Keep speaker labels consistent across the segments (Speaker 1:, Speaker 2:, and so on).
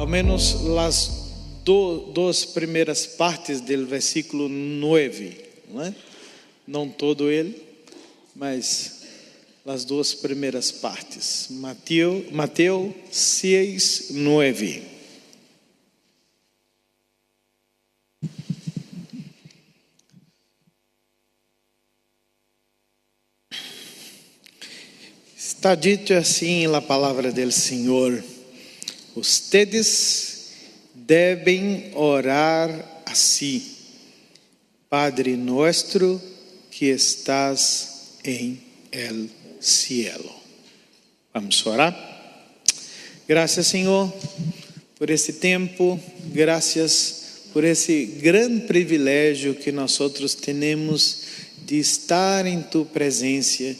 Speaker 1: ao menos as duas primeiras partes do versículo 9, não é? Não todo ele, mas as duas primeiras partes. Mateus 6, 9. Está dito assim na palavra do Senhor: ustedes devem orar assim: Padre nuestro que estás em el cielo. Vamos orar? Graças, Senhor, por esse tempo, graças por esse grande privilégio que nós outros temos de estar em tu presença,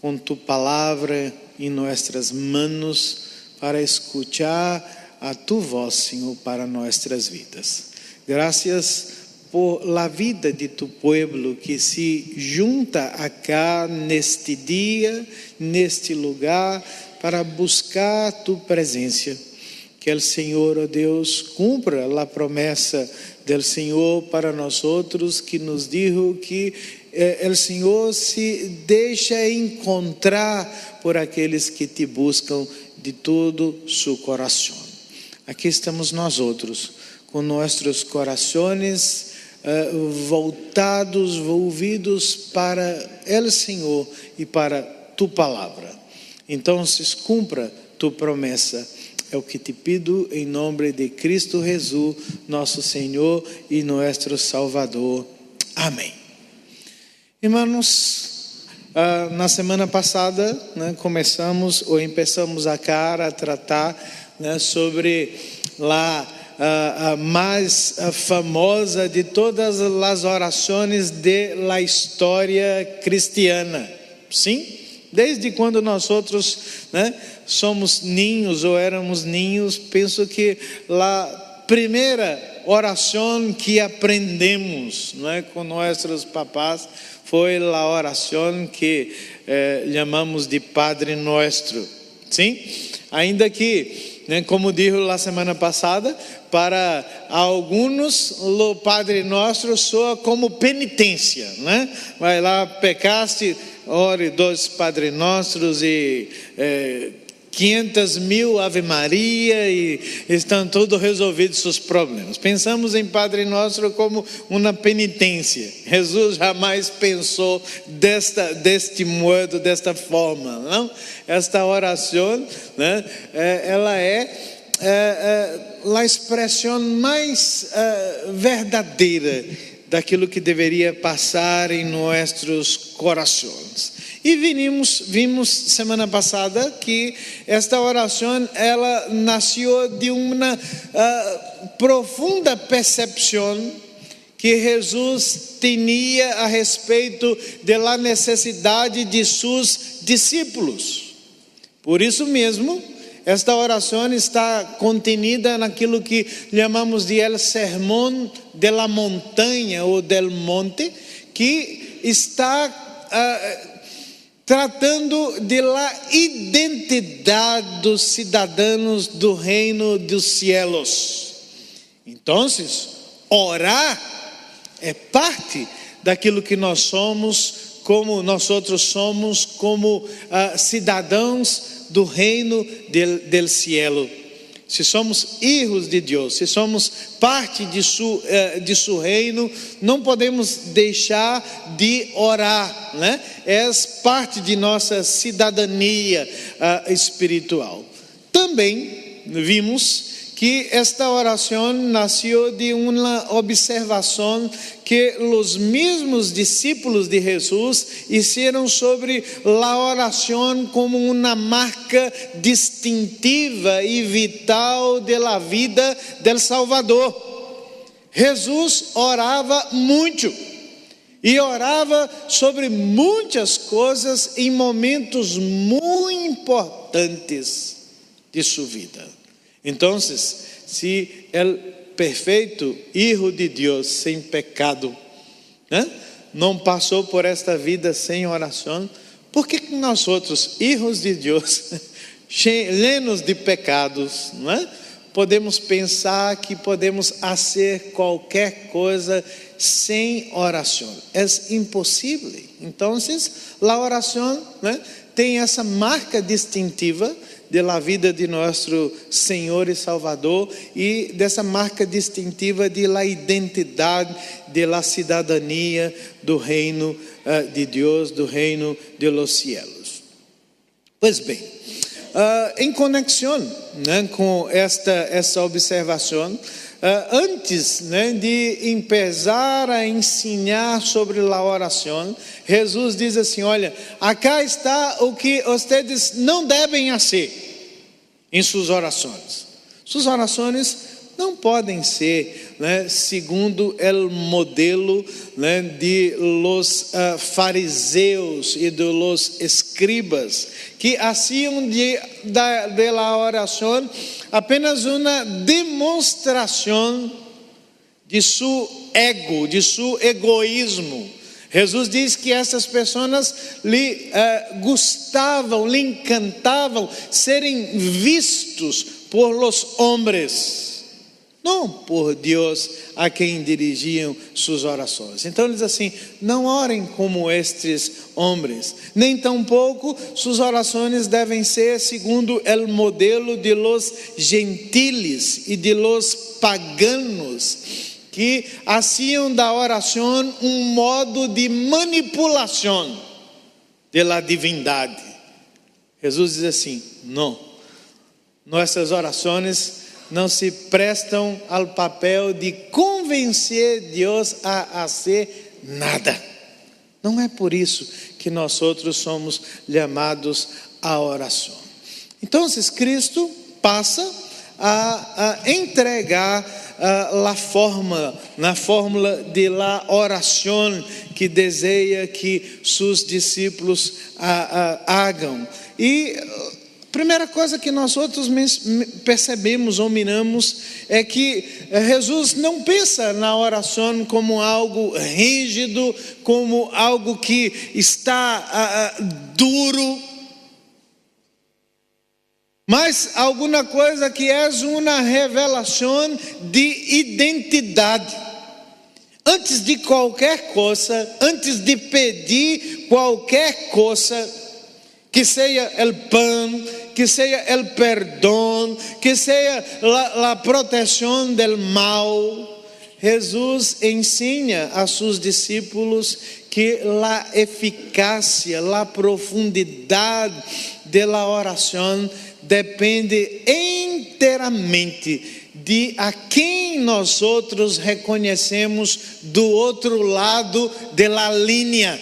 Speaker 1: com tu palavra em nossas mãos, para escutar a tu voz, Senhor, para nossas vidas. Graças por la vida de tu pueblo que se junta acá neste dia, neste lugar, para buscar tu presença. Que o Senhor, ó Deus, cumpra a promessa do Senhor para nós outros, que nos dijo que o Senhor se deixa encontrar por aqueles que te buscam de todo seu coração. Aqui estamos nós outros, com nossos corações voltados, volvidos para o Senhor e para tu palavra. Então, cumpra tu promessa. É o que te pido em nome de Cristo Jesus, nosso Senhor e nosso Salvador. Amém. Irmãos, na semana passada, começamos a tratar sobre a mais famosa de todas as orações da história cristiana. Sim? Desde quando nós outros somos ninhos ou éramos ninhos, penso que a primeira oração que aprendemos com nossos papás foi a oração que chamamos de Padre Nuestro. Sim? Ainda que, como disse na semana passada, para alguns o Padre Nosso soa como penitência, Vai lá, pecaste, ore 2 Padre Nossos e 500.000 Ave Maria e estão todos resolvidos seus problemas. Pensamos em Padre Nosso como uma penitência. Jesus jamais pensou deste modo, desta forma, não? Esta oração, ela é a expressão mais verdadeira daquilo que deveria passar em nossos corações. E vimos semana passada que esta oração ela nasceu de uma profunda percepção que Jesus tinha a respeito da necessidade de seus discípulos. Por isso mesmo, esta oração está contenida naquilo que chamamos de el sermão de la montanha ou del monte, que está tratando da identidade dos cidadãos do reino dos cielos. Então, orar é parte daquilo que nós somos, como nós outros somos, como cidadãos do reino del cielo. Se somos filhos de Deus, se somos parte de seu reino, não podemos deixar de orar, É parte de nossa cidadania espiritual. Também vimos que esta oração nasceu de uma observação que os mesmos discípulos de Jesus fizeram sobre a oração como uma marca distintiva e vital da vida do Salvador. Jesus orava muito e orava sobre muitas coisas em momentos muito importantes de sua vida. Então, se o perfeito Filho de Deus, sem pecado, não passou por esta vida sem oração, por que nós outros, filhos de Deus, llenos de pecados, podemos pensar que podemos fazer qualquer coisa sem oração. É impossível. Então, a oração, tem essa marca distintiva da vida de nosso Senhor e Salvador e dessa marca distintiva da identidade, da cidadania do reino de Deus, do reino de los cielos. Pois bem, em conexão com essa observação, antes de começar a ensinar sobre a oração, Jesus diz assim: olha, acá está o que vocês não devem fazer em suas orações. Suas orações não podem ser segundo o modelo de los fariseus e de los escribas, que faziam da oração apenas uma demonstração de seu ego, de seu egoísmo. Jesus diz que essas pessoas lhe gostavam, lhe encantavam serem vistos por los homens, não por Deus a quem dirigiam suas orações. Então ele diz assim: não orem como estes homens, nem tampouco suas orações devem ser segundo o modelo de los gentiles e de los paganos, que faziam da oração modo de manipulação da divindade. Jesus diz assim: não, nossas orações não se prestam ao papel de convencer Deus a fazer nada. Não é por isso que nós outros somos chamados à oração. Então, Cristo passa a entregar na fórmula de la oração que deseja que seus discípulos hagam. E primeira coisa que nós outros percebemos ou miramos é que Jesus não pensa na oração como algo rígido, como algo que está duro, mas alguma coisa que é uma revelação de identidade. Antes de qualquer coisa, antes de pedir qualquer coisa, que seja o pão, que seja o perdão, que seja a proteção del mal, Jesus ensina a seus discípulos que a eficácia, a profundidade da oração depende inteiramente de a quem nós outros reconhecemos do outro lado da linha.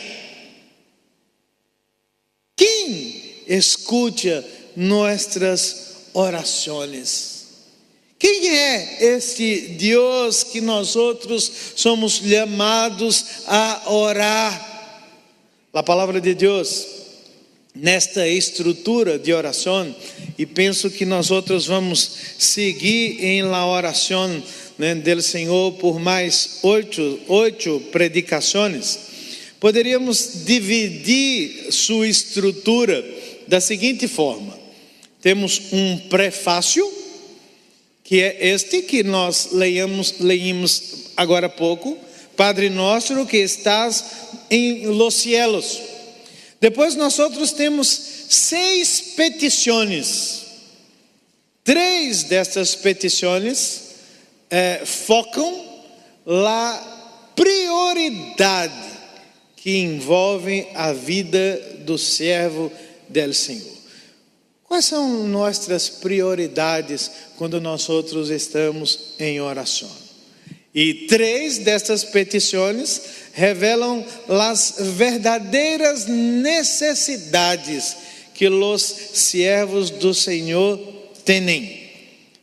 Speaker 1: Quem escuta nossas orações? Quem é este Deus que nós outros somos chamados a orar? A palavra de Deus, nesta estrutura de oração, e penso que nós outros vamos seguir em la oração del Senhor por mais 8 predicações. Poderíamos dividir sua estrutura da seguinte forma: temos um prefácio, que é este que nós leímos agora há pouco, Padre Nosso que estás em los cielos. Depois nós outros temos 6 petições. 3 dessas petições focam a prioridade que envolve a vida do servo del Senhor. Quais são nossas prioridades quando nós outros estamos em oração? E 3 dessas petições revelam as verdadeiras necessidades que os servos do Senhor têm.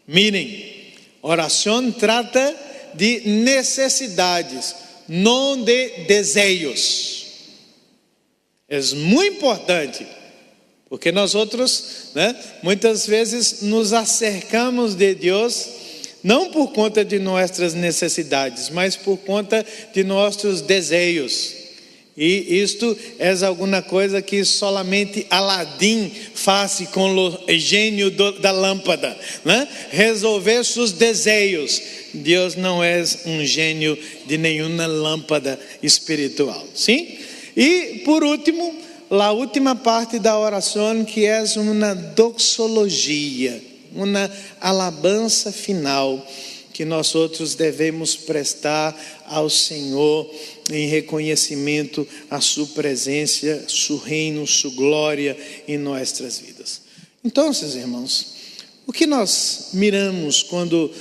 Speaker 1: Mirem, oração trata de necessidades, não de desejos. É muito importante, porque nós outros, muitas vezes nos acercamos de Deus não por conta de nossas necessidades, mas por conta de nossos desejos. E isto é alguma coisa que solamente Aladim faz com o gênio da lâmpada, né? Resolver seus desejos. Deus não é um gênio de nenhuma lâmpada espiritual, sim? E por último, a última parte da oração, que é uma doxologia, uma alabança final que nós outros devemos prestar ao Senhor em reconhecimento a sua presença, seu reino, sua glória em nossas vidas. Então, irmãos, o que nós miramos quando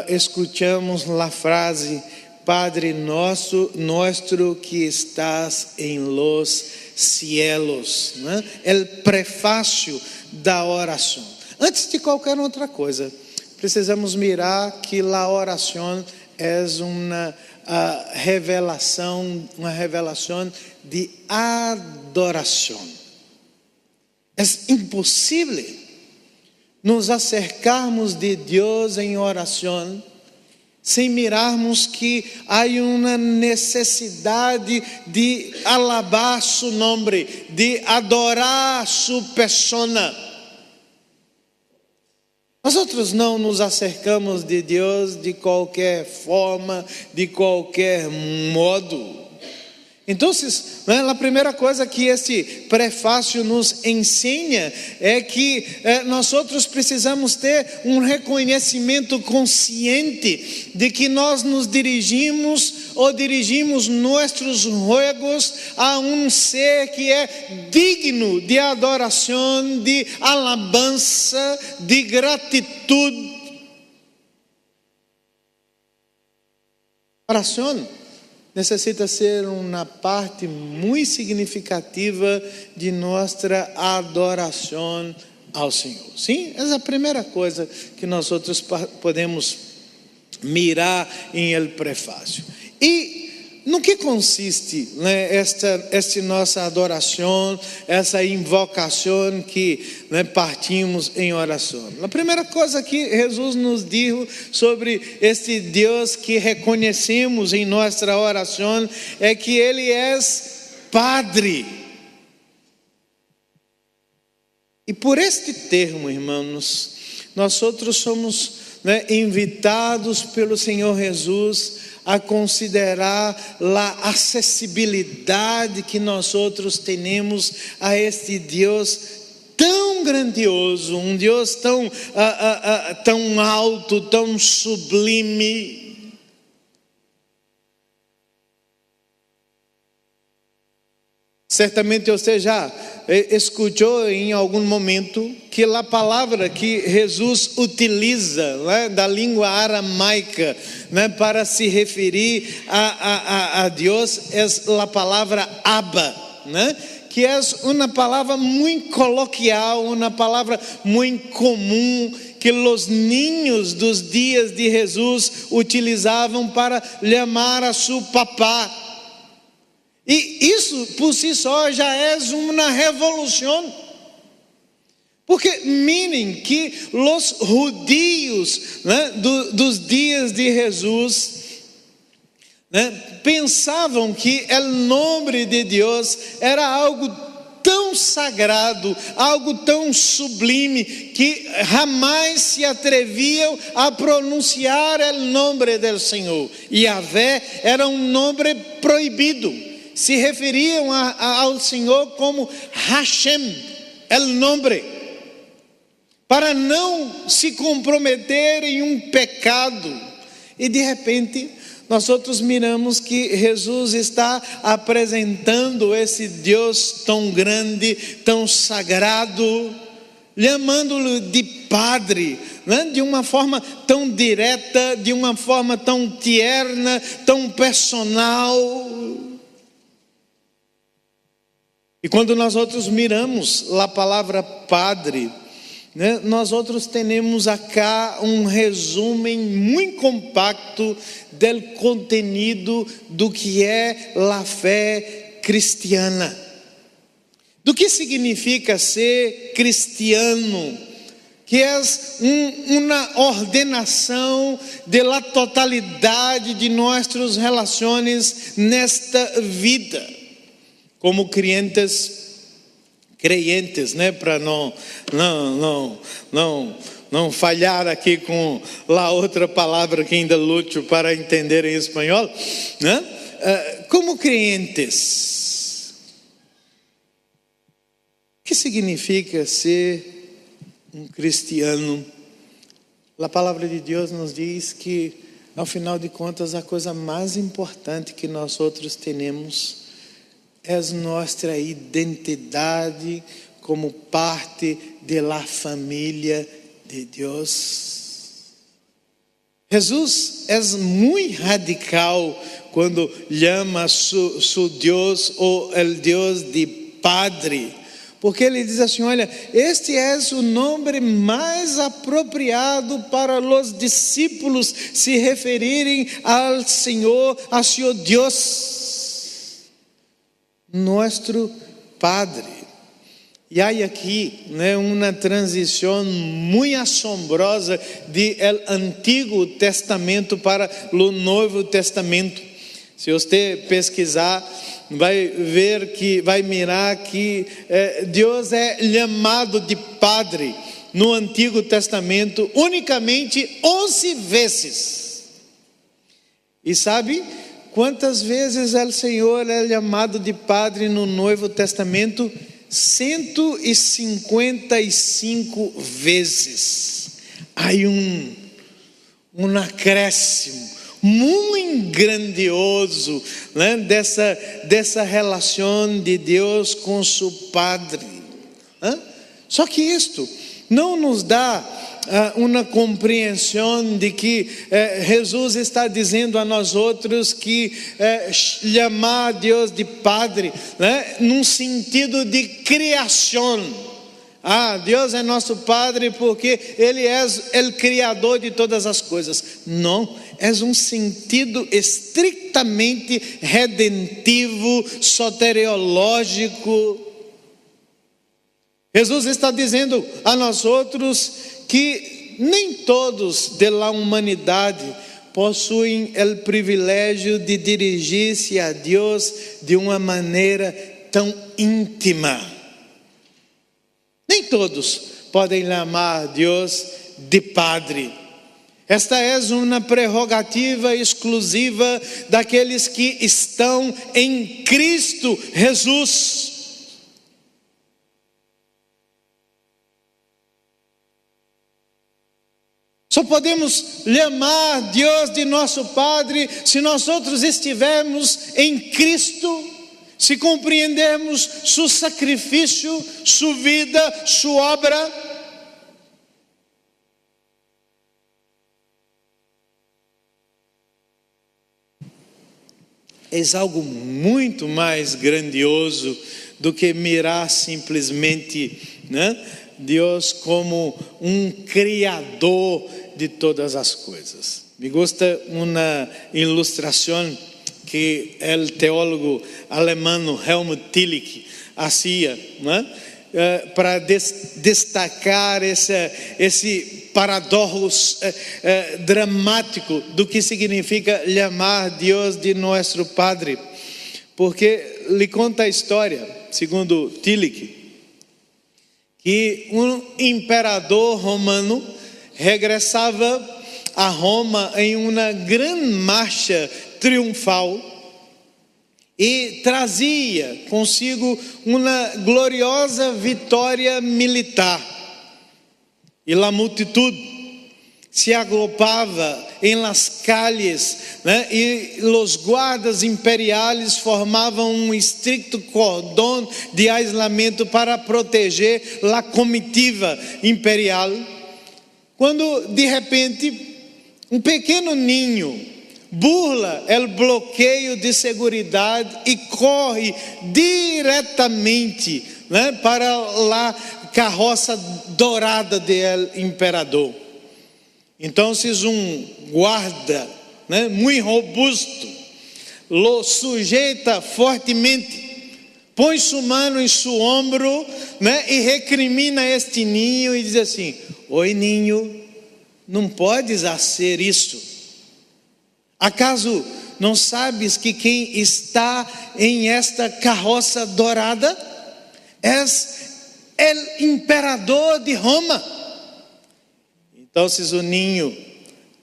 Speaker 1: escutamos a frase Padre nosso que estás em los cielos, né? O prefácio da oração. Antes de qualquer outra coisa, precisamos mirar que a oração é uma revelação de adoração. É impossível nos acercarmos de Deus em oração sem mirarmos que há uma necessidade de alabar seu nome, de adorar sua persona. Nós outros não nos acercamos de Deus de qualquer forma, de qualquer modo. Então, a primeira coisa que esse prefácio nos ensina é que nós outros precisamos ter um reconhecimento consciente de que nós nos dirigimos nossos ruegos a um ser que é digno de adoração, de alabança, de gratidão. Oração necessita ser uma parte muito significativa de nossa adoração ao Senhor. Sim, essa é a primeira coisa que nós outros podemos mirar em el prefácio. E no que consiste, né, esta nossa adoração, essa invocação que, né, partimos em oração? A primeira coisa que Jesus nos disse sobre este Deus que reconhecemos em nossa oração é que Ele é Padre. E por este termo, irmãos, nós outros somos, né, invitados pelo Senhor Jesus a considerar a acessibilidade que nós outros temos a este Deus tão grandioso, um Deus tão alto, tão sublime. Certamente você já escutou em algum momento que a palavra que Jesus utiliza, né, da língua aramaica, né, para se referir a Deus é a palavra Abba, né, que é uma palavra muito coloquial, uma palavra muito comum que os ninhos dos dias de Jesus utilizavam para chamar a seu papá. E isso por si só já é uma revolução. Porque mirem que os judeus, né, dos dias de Jesus, né, pensavam que o nome de Deus era algo tão sagrado, algo tão sublime, que jamais se atreviam a pronunciar o nome do Senhor. Yahvé era um nome proibido. Se referiam ao Senhor como Hashem, o nome, para não se comprometer em um pecado. E de repente, nós outros miramos que Jesus está apresentando esse Deus tão grande, tão sagrado, chamando-lo de Padre, né? De uma forma tão direta, de uma forma tão tierna, tão personal. E quando nós outros miramos a palavra Padre, né, nós outros temos acá um resumo muito compacto do contenido do que é a fé cristiana. Do que significa ser cristiano, que é uma ordenação da totalidade de nossas relações nesta vida. como creyentes, né, para não falhar aqui com a outra palavra que ainda luto para entender em espanhol, né? Como creyentes, o que significa ser um cristiano? A palavra de Deus nos diz que, ao final de contas, a coisa mais importante que nós outros temos é nossa identidade como parte da família de Deus. Jesus é muito radical quando chama su Deus ou o Deus de Padre, porque ele diz assim: olha, este é o nome mais apropriado para os discípulos se referirem ao Senhor, a seu Deus, nosso Padre. E há aqui, né, uma transição muito assombrosa do Antigo Testamento para o Novo Testamento. Se você pesquisar, vai ver que, vai mirar que Deus é chamado de Padre no Antigo Testamento unicamente 11 vezes. E sabe quantas vezes o Senhor é chamado de Padre no Novo Testamento? 155 vezes. Há um acréscimo muito grandioso, né, dessa relação de Deus com seu Padre. Só que isto não nos dá uma compreensão de que Jesus está dizendo a nós outros que chamar Deus de Padre, né, num sentido de criação. Deus é nosso Padre porque Ele é o Criador de todas as coisas. Não, é um sentido estritamente redentivo, soteriológico. Jesus está dizendo a nós outros que nem todos da humanidade possuem o privilégio de dirigir-se a Deus de uma maneira tão íntima. Nem todos podem chamar Deus de Padre. Esta é uma prerrogativa exclusiva daqueles que estão em Cristo Jesus. Só podemos chamar Deus de nosso Padre se nós outros estivermos em Cristo, se compreendermos seu sacrifício, sua vida, sua obra. É algo muito mais grandioso do que mirar simplesmente, né, Deus como um criador de todas as coisas. Me gusta uma ilustração que o teólogo alemão Helmut Tillich fazia, né, para destacar esse paradoxo dramático do que significa chamar Deus de nosso Padre. Porque lhe conta a história, segundo Tillich, que um imperador romano regressava a Roma em uma grande marcha triunfal e trazia consigo uma gloriosa vitória militar. E a multitud se agrupava em las calles, né? E os guardas imperiais formavam um estricto cordão de aislamento para proteger a comitiva imperial. Quando de repente um pequeno ninho burla o bloqueio de segurança e corre diretamente, né, para a carroça dourada do imperador. Então, um guarda, né, muito robusto, lo sujeita fortemente, põe sua mão em seu ombro, né, e recrimina este ninho e diz assim: oi ninho, não podes fazer isso. Acaso não sabes que quem está em esta carroça dourada é o imperador de Roma? Então o ninho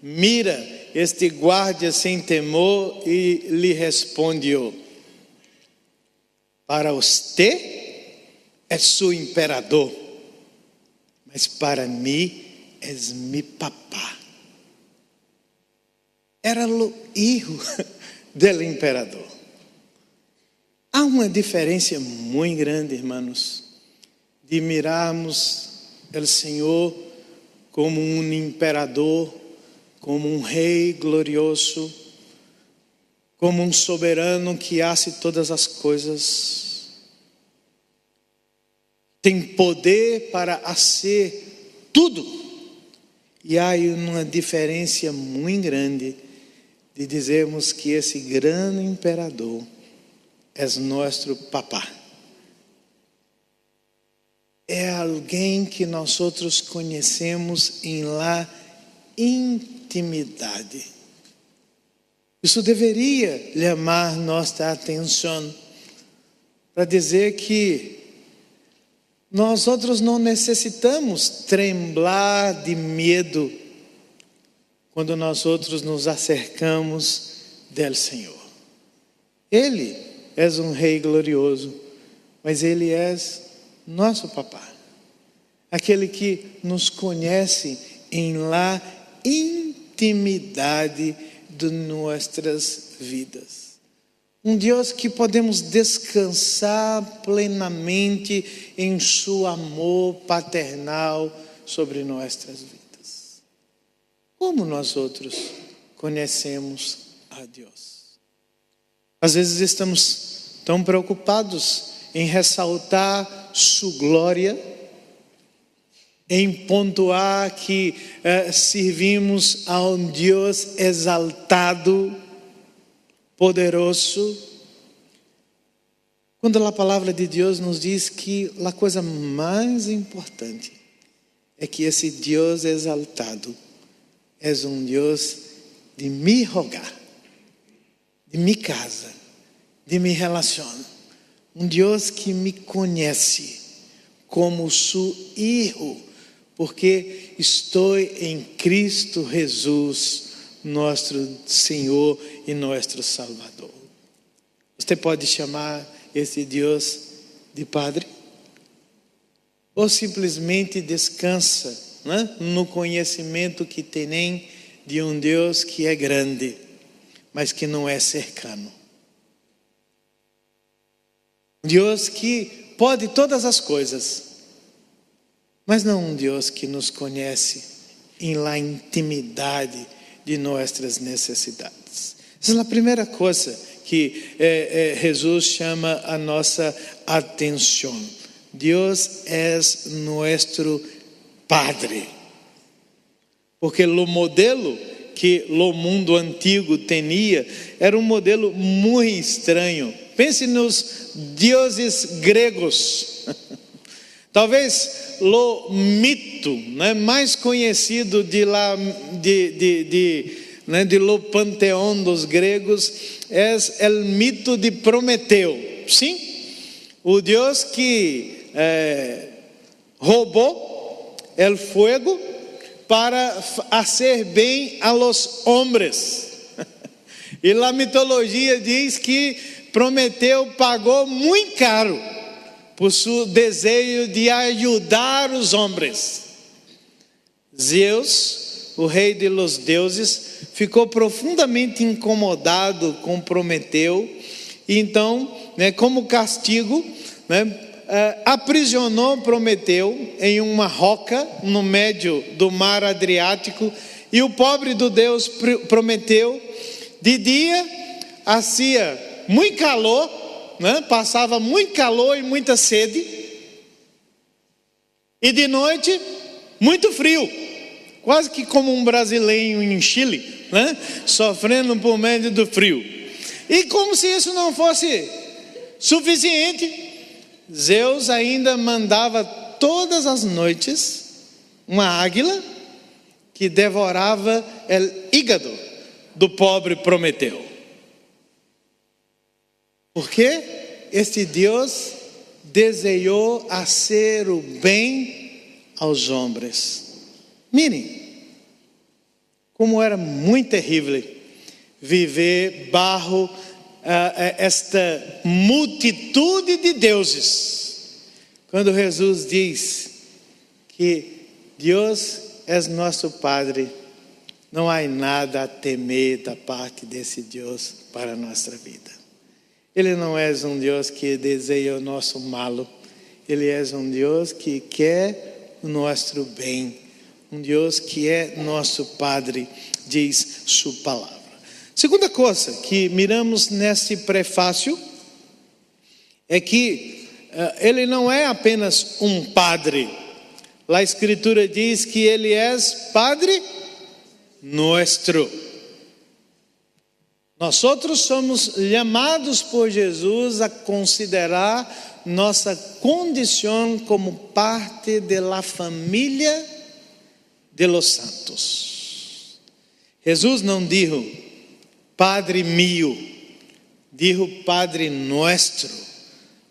Speaker 1: mira este guarda sem temor e lhe respondeu: para você é seu imperador, mas para mim é meu papá. Era o filho do imperador. Há uma diferença muito grande, irmãos, de mirarmos o Senhor como um imperador, como um rei glorioso, como um soberano que hace todas as coisas, tem poder para fazer tudo. E há uma diferença muito grande de dizermos que esse grande imperador é nosso papá. É alguém que nós outros conhecemos em la intimidade. Isso deveria chamar nossa atenção para dizer que nós outros não necessitamos tremblar de medo quando nós outros nos acercamos do Senhor. Ele é um rei glorioso, mas Ele é nosso papá, aquele que nos conhece em la intimidade de nossas vidas. Um Deus que podemos descansar plenamente em seu amor paternal sobre nossas vidas. Como nós outros conhecemos a Deus? Às vezes estamos tão preocupados em ressaltar sua glória, em pontuar que servimos a um Deus exaltado, poderoso, quando a palavra de Deus nos diz que a coisa mais importante é que esse Deus exaltado é um Deus de me rogar, de me casa, de me relaciona, um Deus que me conhece como seu filho, porque estou em Cristo Jesus, nosso Senhor e nosso Salvador. Você pode chamar esse Deus de Padre? Ou simplesmente descansa, né, no conhecimento que tem de um Deus que é grande, mas que não é cercano. Deus que pode todas as coisas, mas não um Deus que nos conhece em la intimidade de nossas necessidades. Essa é a primeira coisa que Jesus chama a nossa atenção. Deus é nosso Padre. Porque o modelo que o mundo antigo tinha era um modelo muito estranho. Pense nos deuses gregos. Talvez o mito, né, mais conhecido de lo panteão dos gregos é o mito de Prometeu. Sim, o Deus que roubou o fogo para fazer bem a los homens. E a mitologia diz que Prometeu pagou muito caro por seu desejo de ajudar os homens. Zeus, o rei de los deuses, ficou profundamente incomodado com Prometeu. E então, como castigo, aprisionou Prometeu em uma roca no meio do mar Adriático. E o pobre do Deus Prometeu, de dia, fazia muito calor, passava muito calor e muita sede, e de noite muito frio, quase que como um brasileiro em Chile, sofrendo por meio do frio. E como se isso não fosse suficiente, Zeus ainda mandava todas as noites uma águila que devorava o hígado do pobre Prometeu. Porque este Deus desejou fazer o bem aos homens. Mirem, como era muito terrível viver bajo esta multitude de deuses. Quando Jesus diz que Deus é nosso Padre, não há nada a temer da parte desse Deus para a nossa vida. Ele não é um Deus que deseja o nosso mal. Ele é um Deus que quer o nosso bem. Um Deus que é nosso Padre, diz sua palavra. Segunda coisa que miramos nesse prefácio é que ele não é apenas um Padre. A Escritura diz que ele é Padre nosso. Nós outros somos chamados por Jesus a considerar nossa condição como parte da família de los santos. Jesus não disse Padre mío, disse Padre nuestro.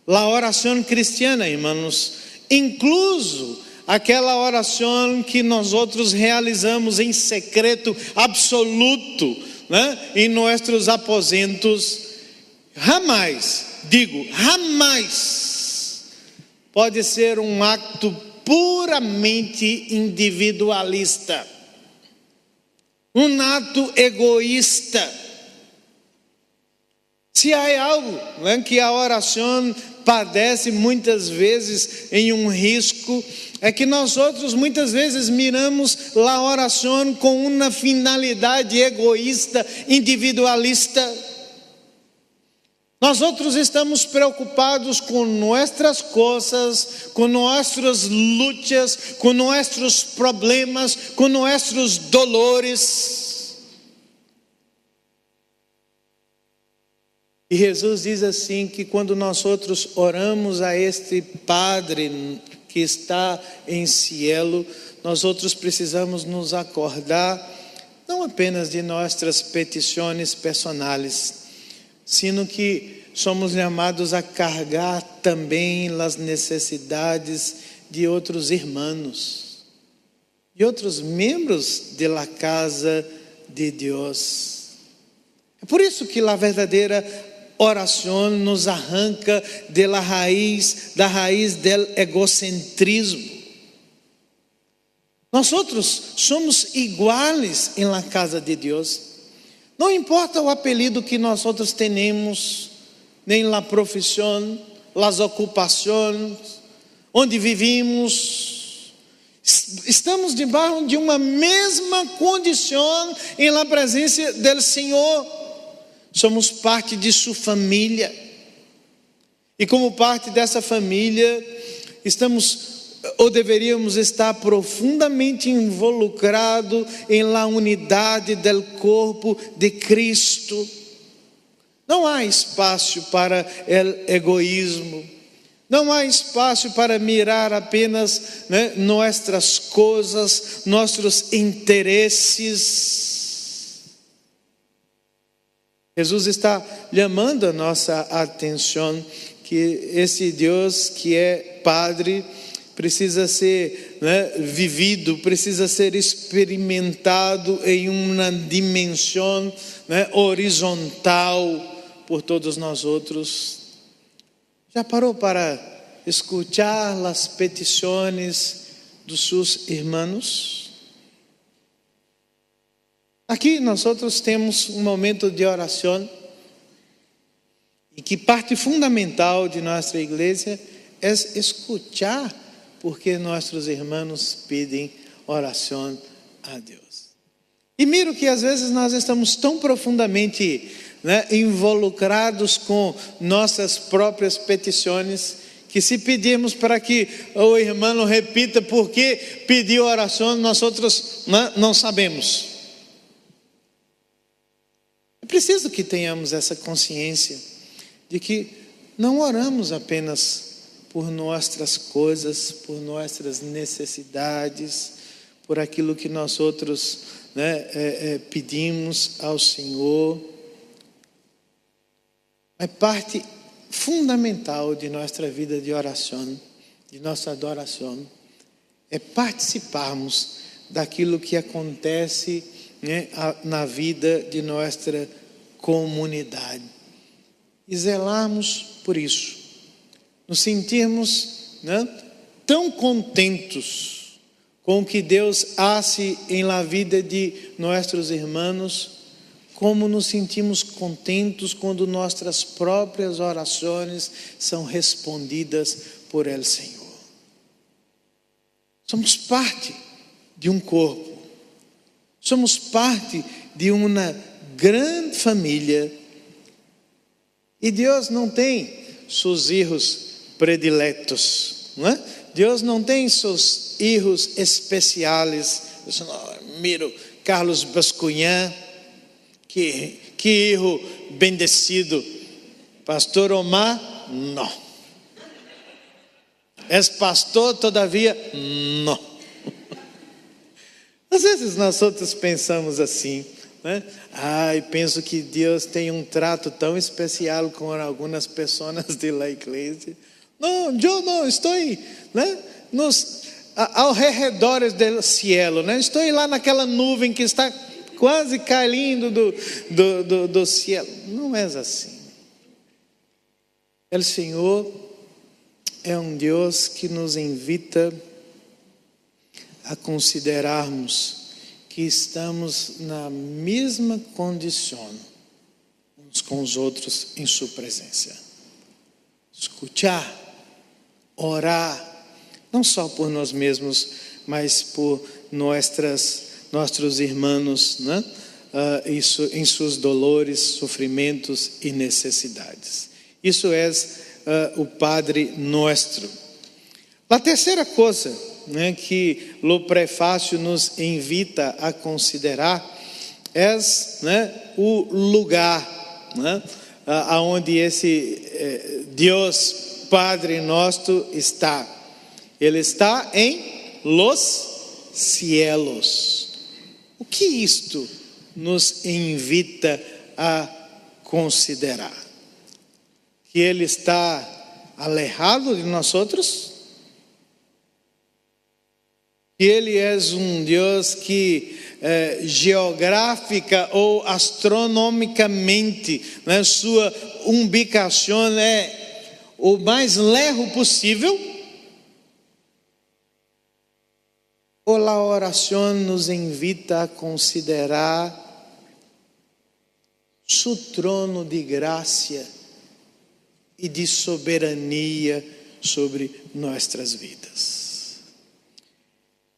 Speaker 1: A oração cristiana, irmãos, incluso aquela oração que nós outros realizamos em secreto absoluto, né? Em nossos aposentos, jamais pode ser um acto puramente individualista, um ato egoísta. Se há algo, né, que a oração padece muitas vezes em um risco, é que nós outros muitas vezes miramos a oração com uma finalidade egoísta, individualista. Nós outros estamos preocupados com nossas coisas, com nossas lutas, com nossos problemas, com nossos dolores. E Jesus diz assim que quando nós outros oramos a este Padre que está em cielo, nós outros precisamos nos acordar não apenas de nossas petições personais, sino que somos chamados a carregar também as necessidades de outros irmãos, de outros membros da casa de Deus. É por isso que a verdadeira oração nos arranca da raiz do egocentrismo. Nós outros somos iguais em la casa de Deus. Não importa o apelido que nós outros tenemos, nem a profissão, as ocupações, onde vivimos. Estamos debaixo de uma mesma condição em la presença do Senhor. Somos parte de sua família. E como parte dessa família, estamos ou deveríamos estar profundamente involucrados em la unidade do corpo de Cristo. Não há espaço para o egoísmo. Não há espaço para mirar apenas, né, nossas coisas, nossos interesses. Jesus está chamando a nossa atenção que esse Deus que é Padre precisa ser, né, vivido, precisa ser experimentado em uma dimensão, né, horizontal por todos nós outros. Já parou para escutar as petições dos seus irmãos? Aqui nós outros temos um momento de oração e que parte fundamental de nossa igreja é escutar porque nossos irmãos pedem oração a Deus. E miro que às vezes nós estamos tão profundamente, né, involucrados com nossas próprias petições, que se pedirmos para que o irmão repita porque pediu oração, nós outros, né, não sabemos. É preciso que tenhamos essa consciência de que não oramos apenas por nossas coisas, por nossas necessidades, por aquilo que nós outros, né, pedimos ao Senhor. Mas parte fundamental de nossa vida de oração, de nossa adoração, é participarmos daquilo que acontece, né, na vida de nossa comunidade. E zelarmos por isso. Nos sentirmos, né, tão contentes com o que Deus hace em la vida de nossos irmãos, como nos sentimos contentes quando nossas próprias orações são respondidas por El Senhor. Somos parte de um corpo. Somos parte de uma grande família. E Deus não tem seus filhos prediletos, não é? Deus não tem seus filhos especiais. Eu miro Carlos Bascunhã, que filho bendecido. Pastor Omar, não. És pastor, todavia, não. Às vezes nós outros pensamos assim, né? Penso que Deus tem um trato tão especial com algumas pessoas da igreja. Não, eu não estou, né, ao redor do cielo, né? Estou lá naquela nuvem que está quase caindo do cielo. Não é assim. O Senhor é um Deus que nos invita a considerarmos que estamos na mesma condição uns com os outros em sua presença. Escutar, orar, não só por nós mesmos, mas por nossos irmãos, né? Em seus dolores, sofrimentos e necessidades. Isso é o Padre Nosso. A terceira coisa, né, que o prefácio nos invita a considerar é, né, o lugar, né, aonde esse Deus Padre Nosso está. Ele está em los cielos. O que isto nos invita a considerar? Que Ele está alejado de nós outros? Que Ele é um Deus que geográfica ou astronomicamente, né, sua ubicação é o mais lejos possível? Ou a oração nos invita a considerar seu trono de graça e de soberania sobre nossas vidas?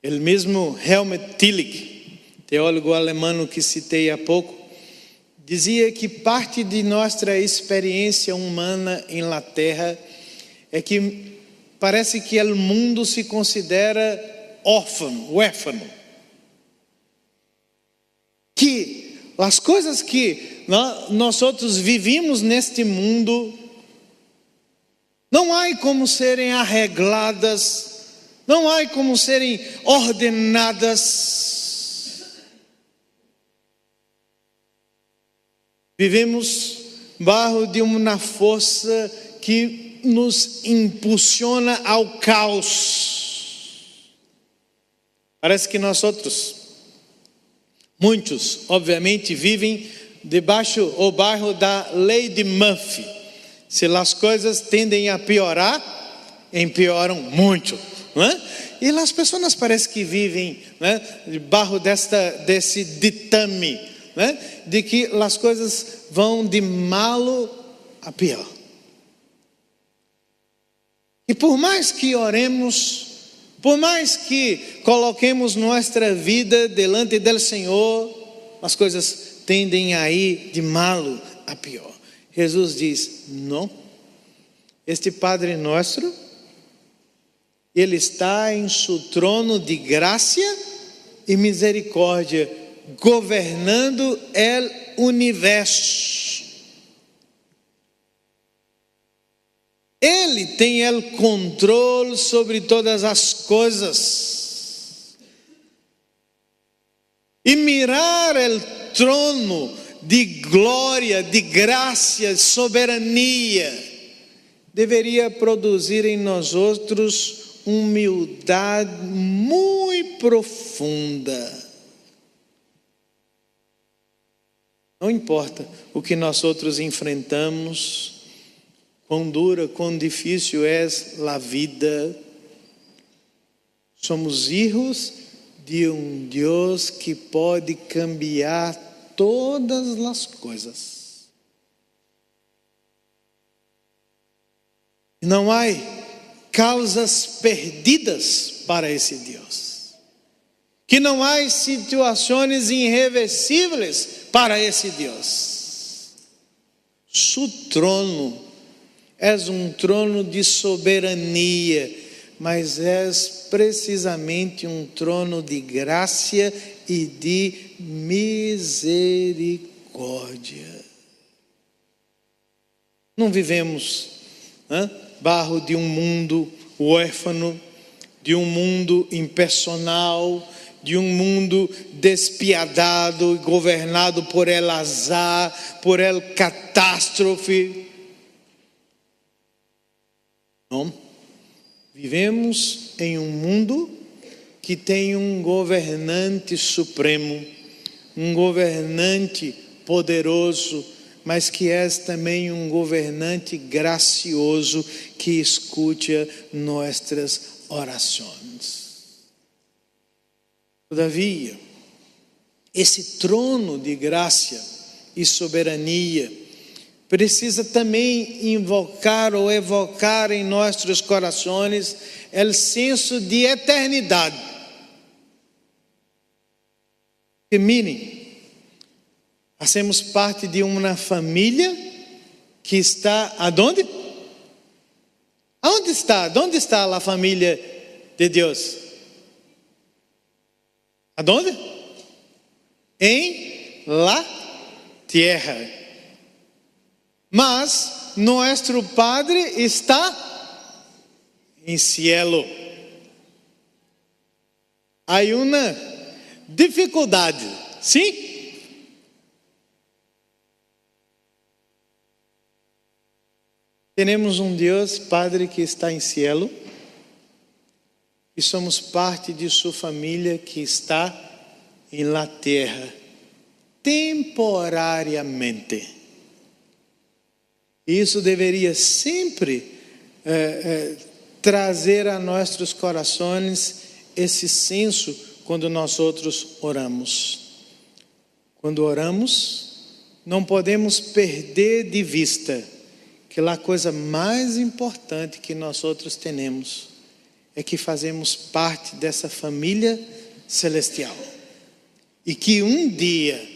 Speaker 1: O mesmo Helmut Tillich, teólogo alemão que citei há pouco, dizia que parte de nossa experiência humana em la Terra é que parece que o mundo se considera huérfano. Que as coisas que nós outros vivimos neste mundo não há como serem arregladas, não há como serem ordenadas. Vivemos baixo de uma força que nos impulsiona ao caos. Parece que nós outros, muitos, obviamente, vivem debaixo ou baixo da lei de Murphy. Se as coisas tendem a piorar, empeoram muito, não é? E as pessoas parecem que vivem, né, debaixo desse ditame, né, de que as coisas vão de malo a pior. E por mais que oremos, por mais que coloquemos nossa vida delante do Senhor, as coisas tendem a ir de malo a pior. Jesus diz: não, este Padre Nosso, Ele está em seu trono de graça e misericórdia, governando o universo. Ele tem o controle sobre todas as coisas. E mirar o trono de glória, de graça, soberania, deveria produzir em nós outros humildade muito profunda. Não importa o que nós outros enfrentamos, quão dura, quão difícil é a vida, somos filhos de um Deus que pode cambiar todas as coisas. Não há causas perdidas para esse Deus. Que não há situações irreversíveis para esse Deus. Su trono é um trono de soberania, mas é precisamente um trono de graça e de misericórdia. Não vivemos barro de um mundo órfão, de um mundo impersonal, de um mundo despiadado, governado por el azar, por el catástrofe. Não. Vivemos em um mundo que tem um governante supremo, um governante poderoso, mas que é também um governante gracioso que escuta nossas orações. Todavia, esse trono de graça e soberania precisa também invocar ou evocar em nossos corações o senso de eternidade. E mirem, fazemos parte de uma família que está aonde? Aonde está? Onde está a família de Deus? Aonde? Em la tierra. Mas nosso Padre está em cielo. Há uma dificuldade, sim? Temos um Deus Padre que está em cielo e somos parte de sua família que está em la terra, temporariamente. Isso deveria sempre trazer a nossos corações esse senso quando nós outros oramos. Quando oramos, não podemos perder de vista que a coisa mais importante que nós outros temos é que fazemos parte dessa família celestial. E que um dia,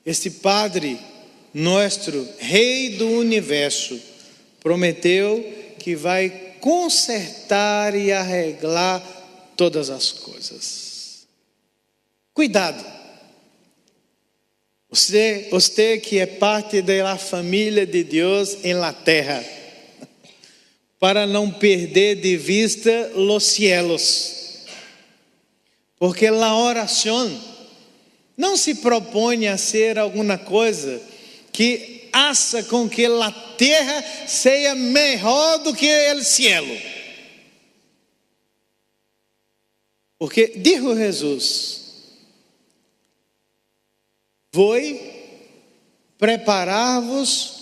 Speaker 1: este Padre, nosso Rei do Universo, prometeu que vai consertar e arreglar todas as coisas. Cuidado. Você que é parte da família de Deus em la terra, para não perder de vista os cielos. Porque a oração não se propõe a ser alguma coisa que faça com que a terra seja melhor do que o cielo. Porque, dijo Jesus, vou preparar-vos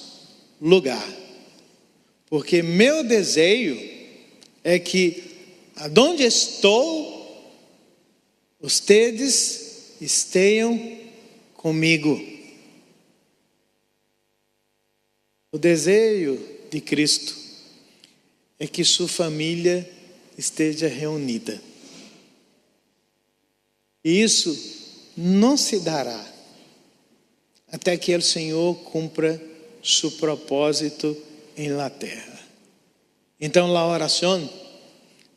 Speaker 1: lugar. Porque meu desejo é que, aonde estou, vocês estejam comigo. O desejo de Cristo é que sua família esteja reunida. E isso não se dará até que o Senhor cumpra seu propósito em la terra. Então a oração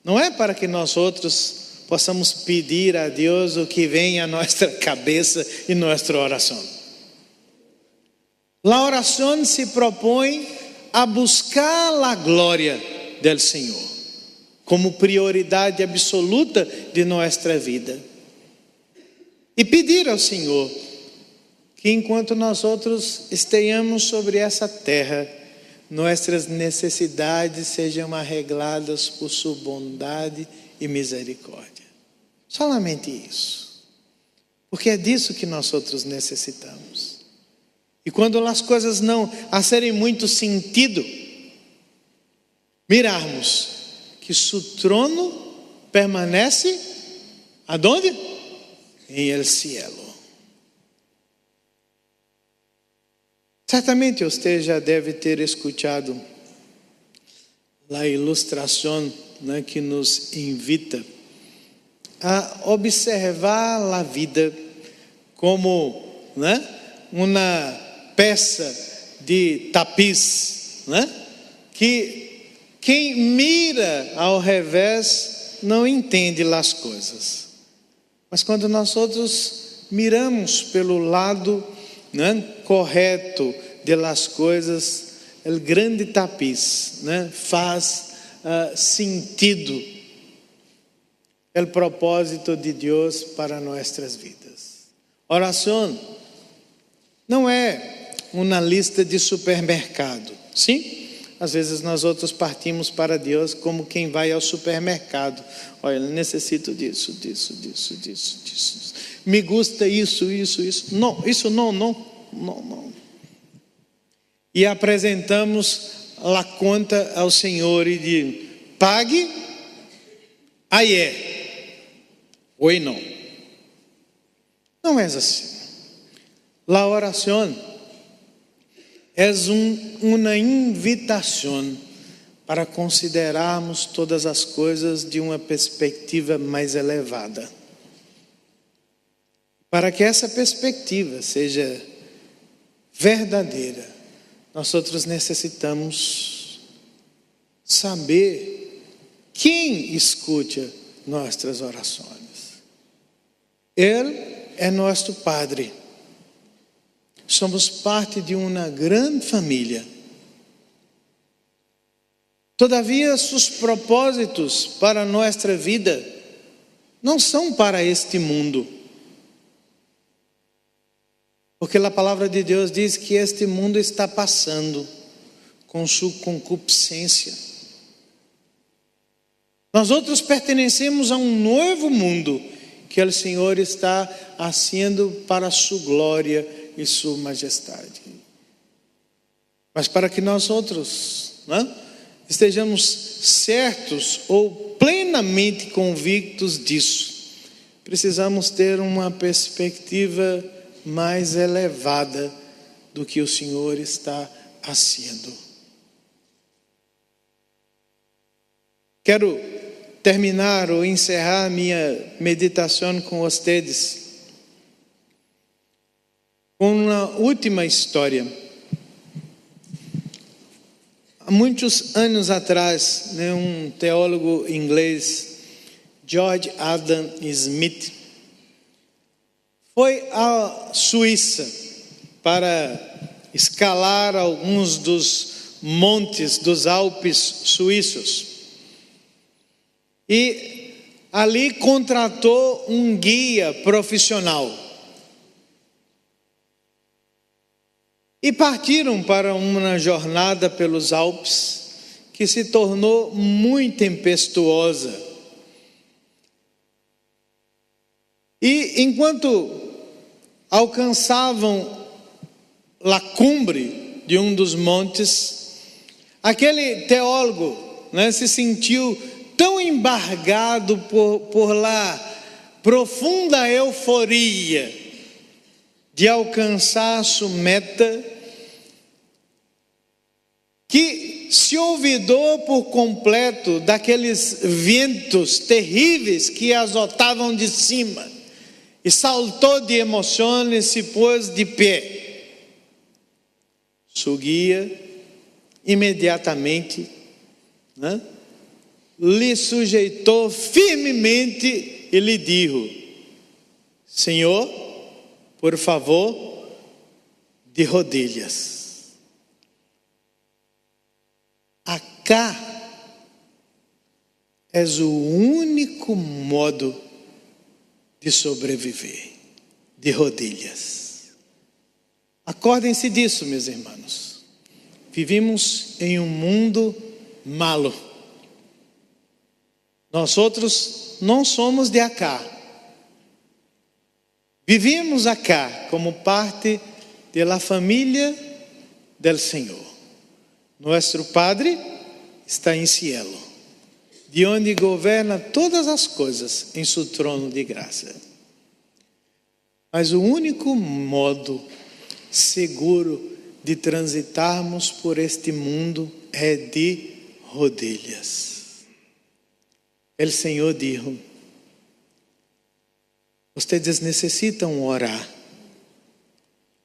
Speaker 1: não é para que nós outros possamos pedir a Deus o que vem à nossa cabeça e nossa oração. A oração se propõe a buscar a glória do Senhor como prioridade absoluta de nossa vida e pedir ao Senhor que enquanto nós outros estejamos sobre essa terra, nossas necessidades sejam arregladas por sua bondade e misericórdia. Solamente isso. Porque é disso que nós outros necessitamos. E quando as coisas não fazerem muito sentido, mirarmos que seu trono permanece aonde? Em el cielo. Certamente você já deve ter escutado a ilustração, né, que nos invita a observar a vida como, né, uma peça de tapiz, né, que quem mira ao revés não entende as coisas. Mas quando nós outros miramos pelo lado, né, correto de las coisas, o grande tapiz, né, faz sentido o propósito de Deus para nossas vidas. Oração não é uma lista de supermercado, sim? Às vezes nós outros partimos para Deus como quem vai ao supermercado. Olha, eu necessito disso. Me gusta isso. Não, isso não. E apresentamos a conta ao Senhor e diz: pague, aí é. Ou não. Não é assim. A oração é uma invitação para considerarmos todas as coisas de uma perspectiva mais elevada. Para que essa perspectiva seja verdadeira, nós outros necessitamos saber quem escuta nossas orações. Ele é nosso Padre. Somos parte de uma grande família. Todavia, seus propósitos para nossa vida não são para este mundo. Porque a palavra de Deus diz que este mundo está passando com sua concupiscência. Nós outros pertencemos a um novo mundo que o Senhor está fazendo para sua glória e sua majestade. Mas para que nós outros, né, estejamos certos ou plenamente convictos disso, precisamos ter uma perspectiva mais elevada do que o Senhor está fazendo. Quero terminar ou encerrar minha meditação com vocês com uma última história. Há muitos anos atrás, né, um teólogo inglês, George Adam Smith, foi à Suíça para escalar alguns dos montes dos Alpes suíços. E ali contratou um guia profissional. E partiram para uma jornada pelos Alpes que se tornou muito tempestuosa. E enquanto alcançavam a cumbre de um dos montes, aquele teólogo, né, se sentiu tão embargado por lá profunda euforia de alcançar sua meta, que se olvidou por completo daqueles ventos terríveis que azotavam de cima, e saltou de emoção e se pôs de pé. Seu guia imediatamente, né, lhe sujeitou firmemente e lhe disse: Senhor, por favor, de rodilhas. Acá é o único modo de sobreviver, de rodilhas. Acordem-se disso, meus irmãos. vivimos em um mundo malo. Nós outros não somos de acá. Vivimos acá como parte da família do Senhor. Nosso Padre está em cielo, de onde governa todas as coisas em seu trono de graça. Mas o único modo seguro de transitarmos por este mundo é de rodilhas. O Senhor disse: vocês necessitam orar.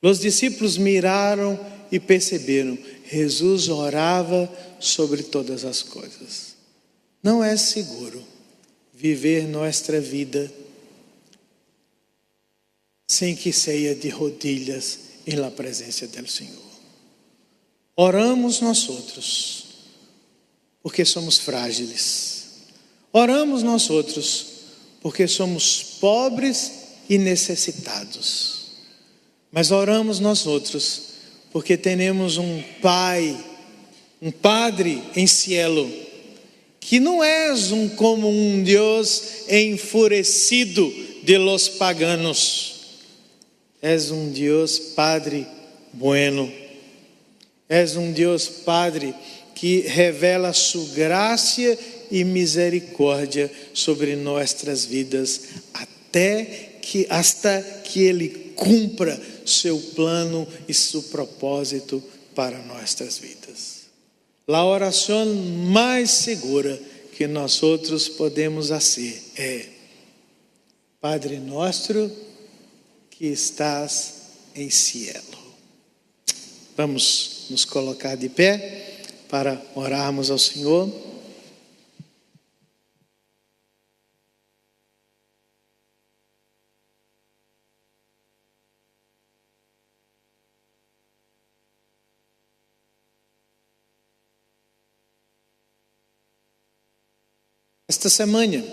Speaker 1: Os discípulos miraram e perceberam, Jesus orava sobre todas as coisas. Não é seguro viver nossa vida sem que seja de rodilhas em la presença do Senhor. Oramos nós outros, porque somos frágeis. Oramos nós outros, porque somos pobres e necessitados. Mas oramos nós outros, porque temos um Pai, um Padre em cielo, que não é como um Deus enfurecido de los paganos. És um Deus Padre bueno. És um Deus Padre que revela sua graça e misericórdia sobre nossas vidas, hasta que Ele cumpra seu plano e seu propósito para nossas vidas. A oração mais segura que nós outros podemos fazer é: Padre nosso que estás em cielo. Vamos nos colocar de pé para orarmos ao Senhor. Esta semana,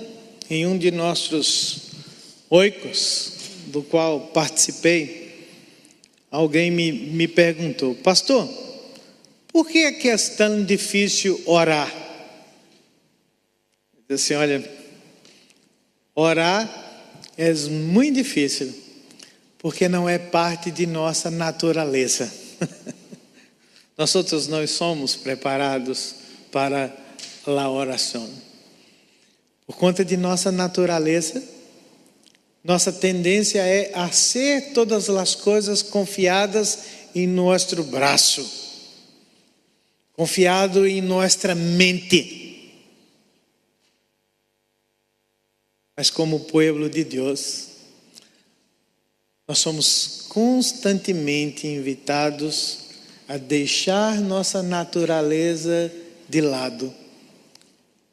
Speaker 1: em um de nossos oicos, do qual participei, alguém me perguntou: pastor, por que é tão difícil orar? Eu disse assim: olha, orar é muito difícil, porque não é parte de nossa natureza. Nós outros não somos preparados para a oração. Por conta de nossa natureza, nossa tendência é a ser todas as coisas confiadas em nosso braço, confiado em nossa mente. Mas como povo de Deus, nós somos constantemente invitados a deixar nossa natureza de lado,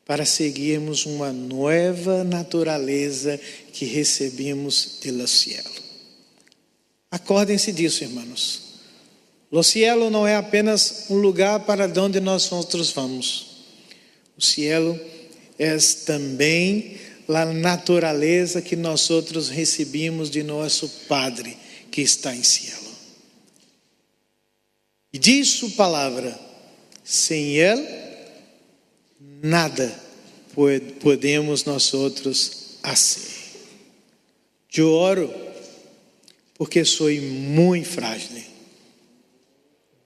Speaker 1: para seguirmos uma nova natureza que recebemos do cielo. Acordem-se disso, irmãos. O cielo não é apenas um lugar para onde nós outros vamos. O cielo é também a natureza que nós outros recebemos de nosso Padre que está em cielo. E diz sua palavra: sem Ele nada podemos nós outros fazer. Eu oro porque sou muito frágil.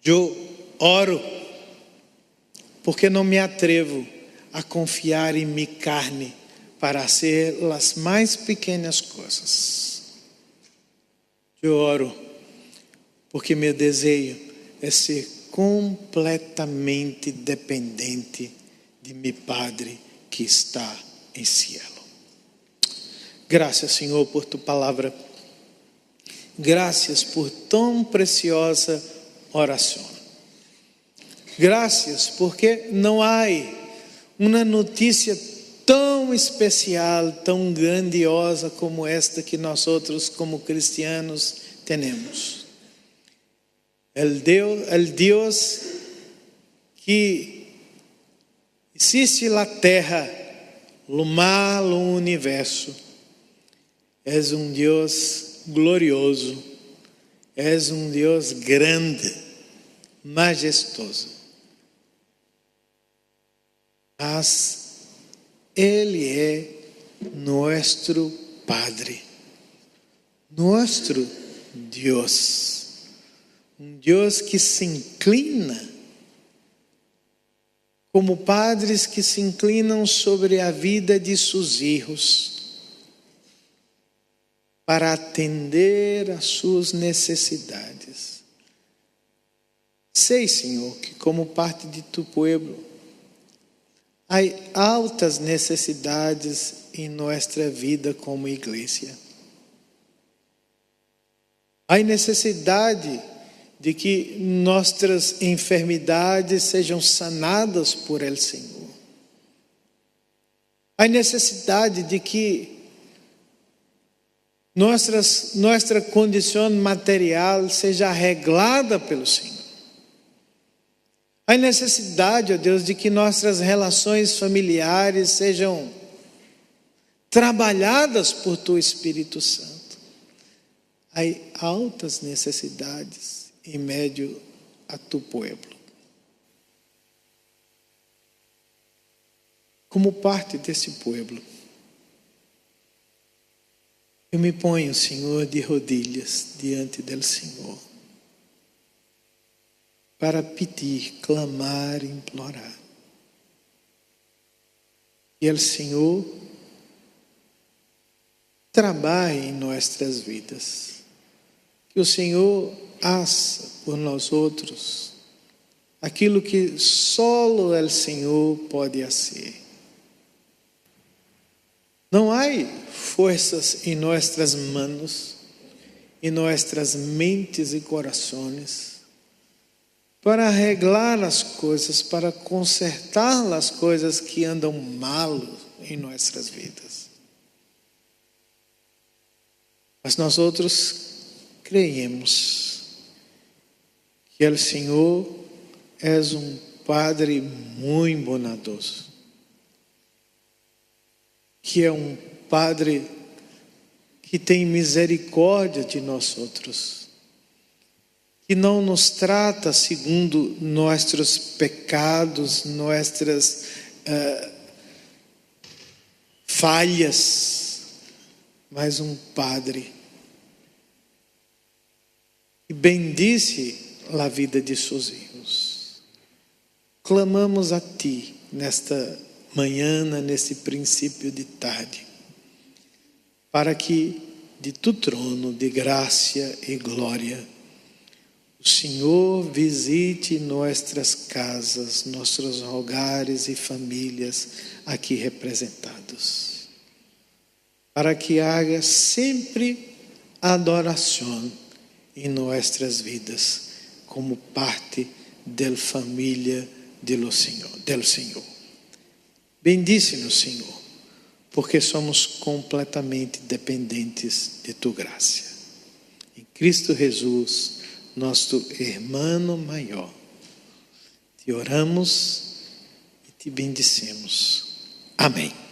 Speaker 1: Eu oro porque não me atrevo a confiar em minha carne para fazer as mais pequenas coisas. Eu oro porque meu desejo é ser completamente dependente de meu Padre que está em cielo. Graças, Senhor, por tu palavra. Graças por tão preciosa oração. Graças porque não há uma notícia tão especial, tão grandiosa como esta que nós outros como cristianos temos. El Deus que existe na terra, no mar, no universo, és um Deus glorioso, és um Deus grande, majestoso. Mas Ele é nosso Padre, nosso Deus, Deus que se inclina, como padres que se inclinam sobre a vida de seus filhos, para atender às suas necessidades. Sei, Senhor, que como parte de tu povo, há altas necessidades em nossa vida como igreja. Há necessidade de que nossas enfermidades sejam sanadas por El Senhor. Há necessidade de que nossa condição material seja arreglada pelo Senhor. Há necessidade, ó Deus, de que nossas relações familiares sejam trabalhadas por Tu Espírito Santo. Há altas necessidades em meio a Tu povo. Como parte desse povo, eu me ponho, Senhor, de rodilhas diante do Senhor, para pedir, clamar, implorar. E o Senhor trabalhe em nossas vidas. Que o Senhor faça por nós outros aquilo que só o Senhor pode fazer. Não há forças em nossas mãos, em nossas mentes e corações, para arreglar as coisas, para consertar as coisas que andam mal em nossas vidas. Mas nós outros creemos que o Senhor é Padre muito bondoso, que é Padre que tem misericórdia de nós outros, que não nos trata segundo nossos pecados, nossas falhas, mas Padre que bendice a vida de seus filhos. Clamamos a Ti nesta manhã, nesse princípio de tarde, para que de Tu trono de graça e glória o Senhor visite nossas casas, nossos hogares e famílias aqui representados, para que haja sempre adoração em nossas vidas, como parte da família do Senhor. Bendice-nos, Senhor, porque somos completamente dependentes de Tu graça. Em Cristo Jesus, nosso irmão maior, Te oramos e Te bendicemos. Amém.